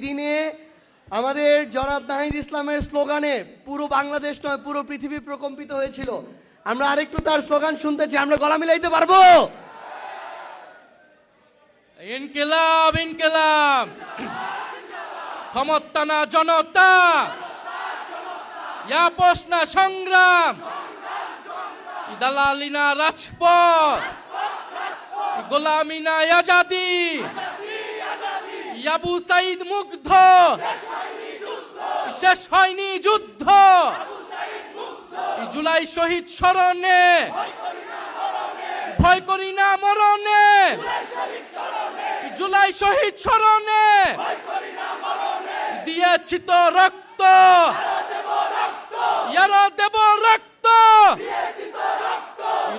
দিনে আমাদের জনাব নাহিদ ইসলামের স্লোগানে পুরো বাংলাদেশ নয় পুরো পৃথিবী প্রকম্পিত হয়েছিল। আমরা আরেকটু তার স্লোগান শুনতে চাই, আমরা গলা মিলাইতে পারবো? ইনকিলাব ইনকিলাব, ক্ষমতা না জনতা, আপোষ না সংগ্রাম, দালালি না রাজপথ, গোলামি না আজাদি, আবু সাইদ মুগ্ধ, শেষ হয়নি যুদ্ধ, জুলাই শহীদ স্মরণে ভয় করি না মরণে, জুলাই শহীদ স্মরণে দিয়েছি তো রক্ত, ইয়ারো দেব রক্ত,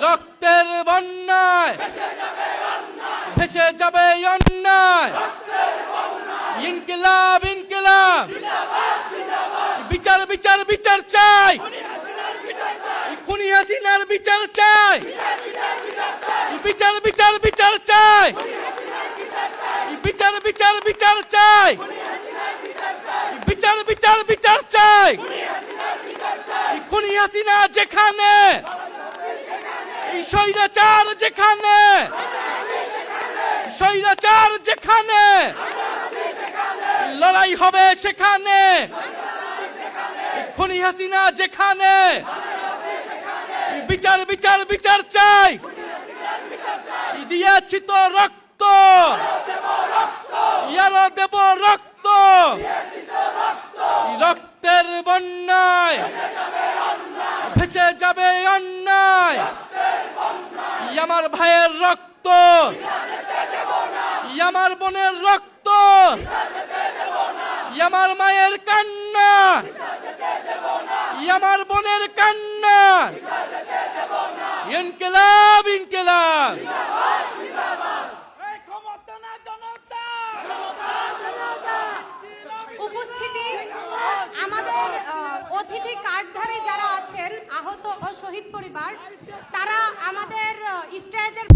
রক্তের বন্যায় ভেসে যাবে অন্যায়। ইনকিলাব ইনকিলাব, বিচার বিচার বিচার চাই, খুনি হাসিনার বিচার চাই, বিচার বিচার বিচার চাই, বিচার বিচার বিচার চাই, বিচার বিচার বিচার চাই। খুনি হাসিনা যেখানে, স্বৈরাচার যেখানে, স্বৈরাচার যেখানে, লড়াই হবে সেখানে। খুনি হাসিনা যেখানে, বিচার বিচার বিচার চাই, দিয়েছি তো রক্ত, ইয়ারো দেব রক্ত, রক্তের বন্যায় ভেসে যাবে অন্যায়। আমার ভাইয়ের রক্ত, আমার বোনের রক্ত, আমার মায়ের কান্না, আমার বোনের কান্না। ইনকিলাব ইনকিলাব, উপস্থিতি আমাদের অতিথি কার্ডধারী যারা আছেন, আহত ও শহীদ পরিবার, তারা আমাদের স্টেজের